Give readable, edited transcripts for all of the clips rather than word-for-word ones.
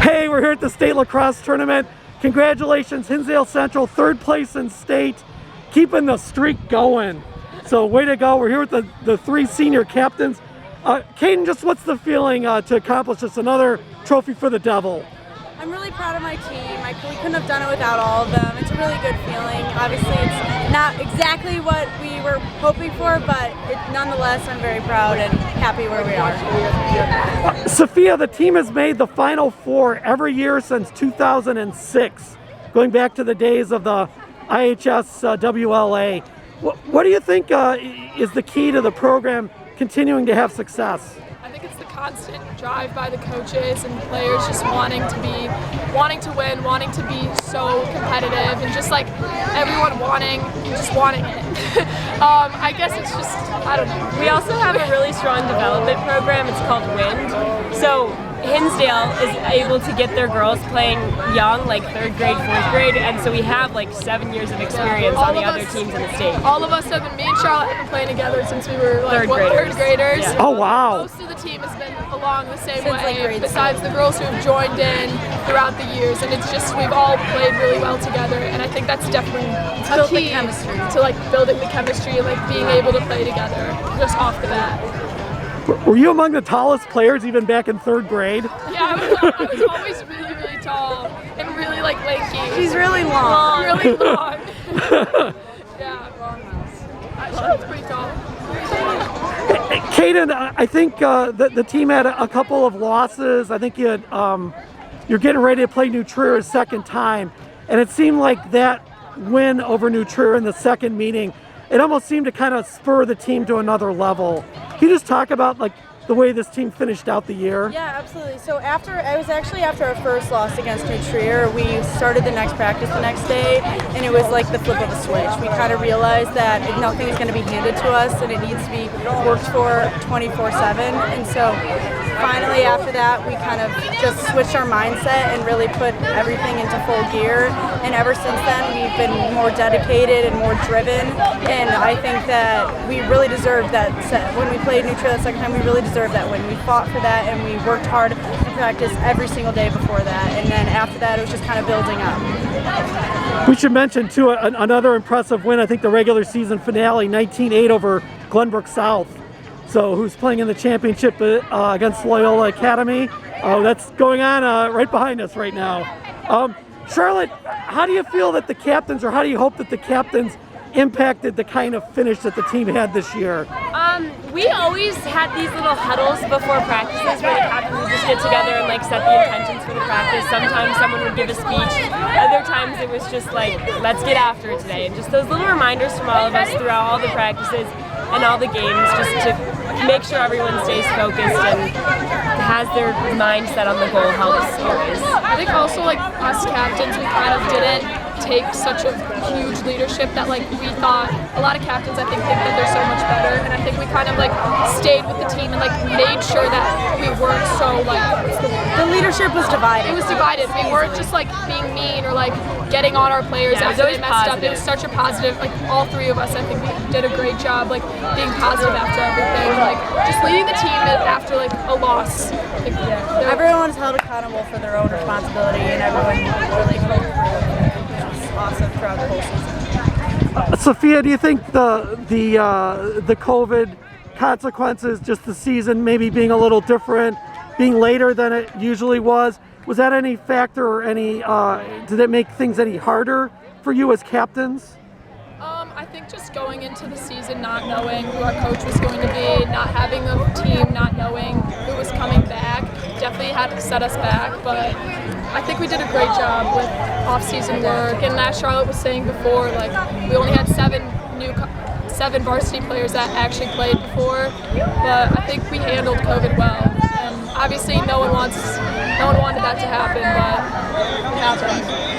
Hey, we're here at the state lacrosse tournament. Congratulations, Hinsdale Central, 3rd place in state, keeping the streak going. So way to go. We're here with the 3 senior captains. Cayden, just what's the feeling to accomplish this, another trophy for the Devil? I'm really proud of my team. We couldn't have done it without all of them. It's a really good feeling. Obviously, it's not exactly what we were hoping for, but nonetheless, I'm very proud and happy where we are. Sofija, the team has made the Final Four every year since 2006, going back to the days of the IHS WLA. What do you think is the key to the program continuing to have success? I think it's the constant drive by the coaches and the players just wanting to win, wanting to be so competitive, and just like everyone wanting it. I guess it's just, I don't know. We also have a really strong development program. It's called WIND. So Hinsdale is able to get their girls playing young, like 3rd grade, 4th grade, and so we have like 7 years of experience on the other teams in the state. All of us have been, me and Charlotte have been playing together since we were like 3rd graders. Yeah. Oh wow! Most of the team has been along the same Since, way, like, besides the girls who have joined in throughout the years, and it's just we've all played really well together, and I think that's definitely a key to like building the chemistry and like being able to play together just off the bat. Were you among the tallest players even back in 3rd grade? Yeah, I was always really, really tall and really like lanky. She's really long. Really long. Yeah. Charlotte's pretty tall. Cayden, I think the team had a couple of losses. I think you're getting ready to play New Trier a second time, and it seemed like that win over New Trier in the second meeting, it almost seemed to kind of spur the team to another level. Can you just talk about like the way this team finished out the year? Yeah, absolutely. So after our first loss against New Trier, we started the next practice the next day, and it was like the flip of a switch. We kind of realized that nothing is going to be handed to us, and it needs to be worked for 24/7. And so finally after that, we kind of just switched our mindset and really put everything into full gear. And ever since then, we've been more dedicated and more driven. And I think that we really deserved that set. When we played New Trier the second time, we really deserved that win. We fought for that, and we worked hard in practice every single day before that. And then after that, it was just kind of building up. We should mention too another impressive win. I think the regular season finale, 19-8 over Glenbrook South. So who's playing in the championship against Loyola Academy? That's going on right behind us right now. Charlotte, how do you feel that the captains, or how do you hope that the captains impacted the kind of finish that the team had this year? We always had these little huddles before practices where the captains would just get together and like set the intentions for the practice. Sometimes someone would give a speech. Other times it was just like, let's get after it today. And just those little reminders from all of us throughout all the practices and all the games, just to make sure everyone stays focused and has their mind set on the goal helps always. I think also like us captains, we kind of didn't take such a huge leadership that like we thought. A lot of captains I think that they're so much better, and I think we kind of like stayed with the team and like made sure that we weren't so like The leadership was divided. it was divided. We weren't just like being mean or like getting on our players Yeah, after it was they messed up. positive. It was such a positive, like all 3 of us I think we did a great job like being positive after everything, like just leading the team after like a loss. Like, Everyone was held accountable for their own responsibility, and everyone really pulled through, which was awesome throughout the whole season. Sofija, do you think the COVID consequences, just the season maybe being a little different, being later than it usually was that any factor, or any did it make things any harder for you as captains? I think just going into the season not knowing who our coach was going to be, not having a team, not knowing who was coming back, definitely had to set us back, but I think we did a great job with off-season work, and as Charlotte was saying before, like we only had 7 varsity players that actually played before, but I think we handled COVID well, and obviously no one wanted that to happen, but it happened.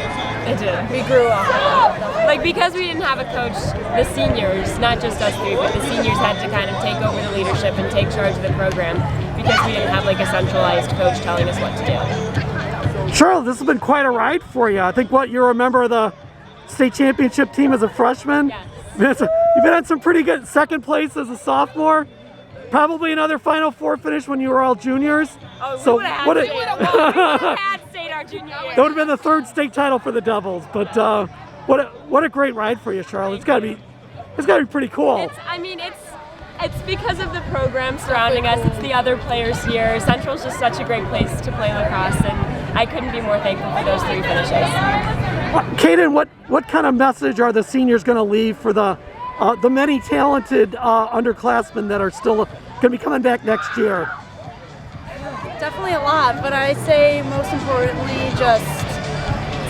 It did. We grew up. Like, because we didn't have a coach, the seniors, not just us 3, but the seniors had to kind of take over the leadership and take charge of the program, because we didn't have like a centralized coach telling us what to do. Charlotte, this has been quite a ride for you. I think you're a member of the state championship team as a freshman. Yes. You've been on some pretty good second place as a sophomore. Probably another Final Four finish when you were all juniors. Oh, we would have had 6. junior That year. would have been the third state title for the Devils. But what a great ride for you, Charlotte. It's got to be pretty cool. It's because of the program surrounding us. It's the other players here. Central's just such a great place to play lacrosse, and I couldn't be more thankful for those 3 finishes. Cayden, what kind of message are the seniors going to leave for the many talented underclassmen that are still going to be coming back next year? Definitely a lot, but I say most importantly, just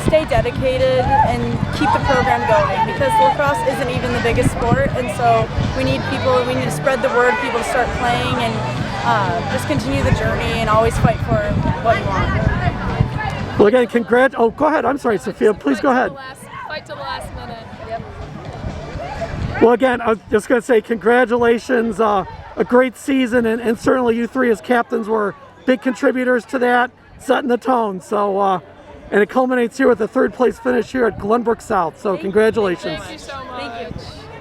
stay dedicated and keep the program going, because lacrosse isn't even the biggest sport, and so we need to spread the word, people to start playing, and just continue the journey and always fight for what you want. Well, again, go ahead. I'm sorry, Sofija. Please go ahead. Fight to the last minute. Yep. Well, again, I was just going to say congratulations. A great season, and certainly you 3 as captains were big contributors to that, setting the tone. So, and it culminates here with a 3rd place finish here at Glenbrook South. So congratulations. Thank you so much. Thank you.